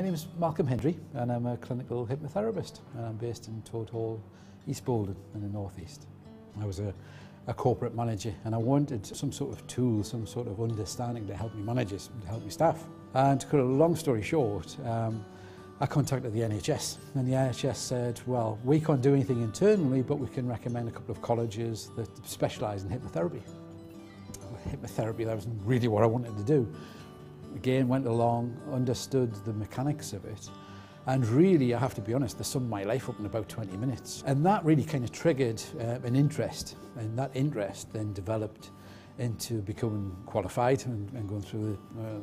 My name is Hendry and I'm a clinical hypnotherapist and I'm based in Toad Hall, East Bolton in the northeast. I was a corporate manager and I wanted some sort of tool, some sort of understanding to help me managers, to help me staff. And to cut a long story short, I contacted the NHS and the NHS said, well, we can't do anything internally, but we can recommend a couple of colleges that specialise in hypnotherapy. Hypnotherapy, that wasn't really what I wanted to do. Again, went along, understood the mechanics of it, and really, I have to be honest, they summed my life up in about 20 minutes. And that really kind of triggered an interest, and that interest then developed into becoming qualified and going through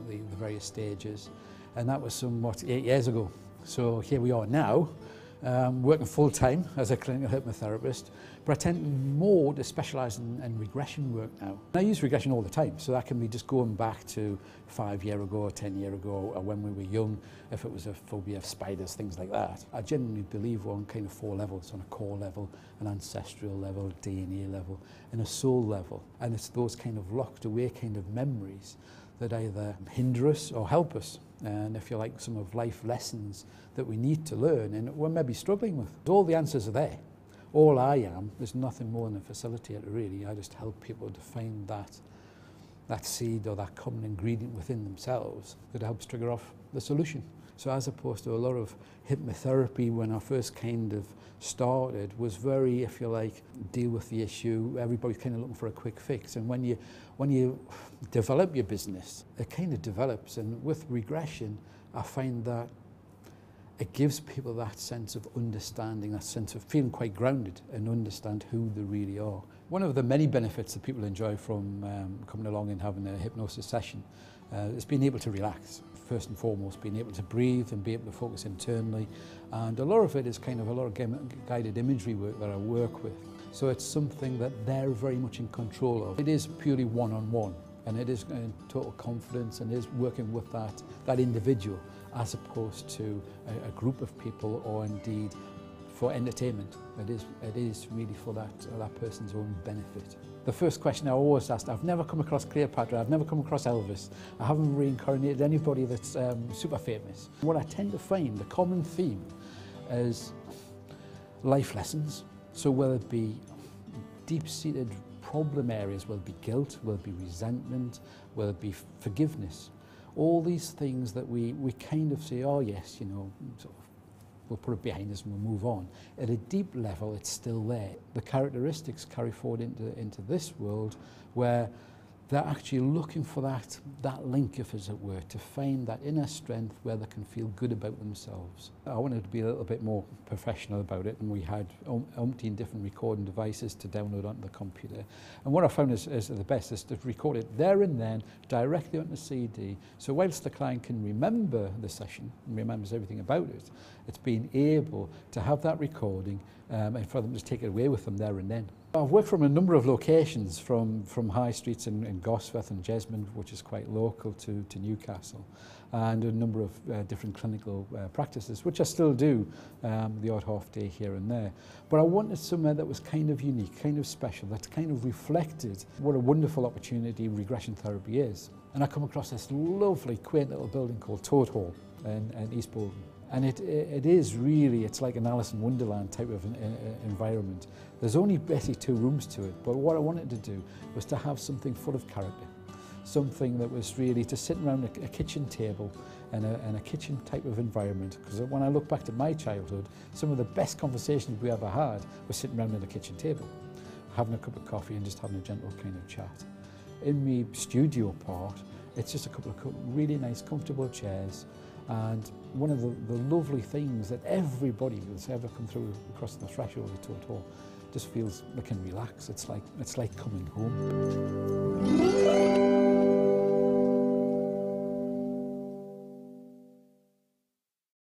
the various stages. And that was somewhat 8 years ago. So here we are now, working full-time as a clinical hypnotherapist, but I tend more to specialise in regression work now. I use regression all the time, so that can be just going back to 5 years ago or 10 years ago, or when we were young, if it was a phobia of spiders, things like that. I genuinely believe we're on kind of 4 levels, on a core level, an ancestral level, DNA level, and a soul level. And it's those kind of locked away kind of memories that either hinder us or help us. And if you like, some of life lessons that we need to learn and we're maybe struggling with. All the answers are there. All I am is nothing more than a facilitator, really. I just help people to find that seed or that common ingredient within themselves that helps trigger off the solution. So as opposed to a lot of hypnotherapy when I first kind of started was very, if you like, deal with the issue. Everybody's kind of looking for a quick fix. And when you develop your business, it kind of develops. And with regression, I find that it gives people that sense of understanding, that sense of feeling quite grounded and understand who they really are. One of the many benefits that people enjoy from coming along and having a hypnosis session is being able to relax. First and foremost, being able to breathe and be able to focus internally. And a lot of it is kind of a lot of guided imagery work that I work with. So it's something that they're very much in control of. It is purely one-on-one, and it is in total confidence and is working with that individual as opposed to a group of people or indeed for entertainment. It is really for that person's own benefit. The first question I always asked, I've never come across Cleopatra, I've never come across Elvis, I haven't reincarnated anybody that's super famous. What I tend to find, the common theme is life lessons. So whether it be deep-seated problem areas, whether it be guilt, whether it be resentment, whether it be forgiveness, all these things that we kind of say, oh yes, you know, sort of, we'll put it behind us and we'll move on. At a deep level, it's still there. The characteristics carry forward into this world where they're actually looking for that link, if as it were, to find that inner strength where they can feel good about themselves. I wanted to be a little bit more professional about it, and we had umpteen different recording devices to download onto the computer. And what I found is the best is to record it there and then, directly onto CD. So whilst the client can remember the session and remembers everything about it, it's being able to have that recording and for them to take it away with them there and then. I've worked from a number of locations, from high streets in Gosforth and Jesmond, which is quite local to Newcastle, and a number of different clinical practices, which I still do, the odd half day here and there. But I wanted somewhere that was kind of unique, kind of special, that kind of reflected what a wonderful opportunity regression therapy is. And I come across this lovely, quaint little building called Toad Hall in East Bolton. And it is really, it's like an Alice in Wonderland type of environment. There's only basically 2 rooms to it, but what I wanted to do was to have something full of character. Something that was really to sit around a kitchen table and a kitchen type of environment. Because when I look back to my childhood, some of the best conversations we ever had were sitting around at a kitchen table, having a cup of coffee and just having a gentle kind of chat. In the studio part, it's just a couple of really nice, comfortable chairs. And one of the lovely things that everybody that's ever come through across the threshold of Toad Hall just feels they can relax. It's like coming home.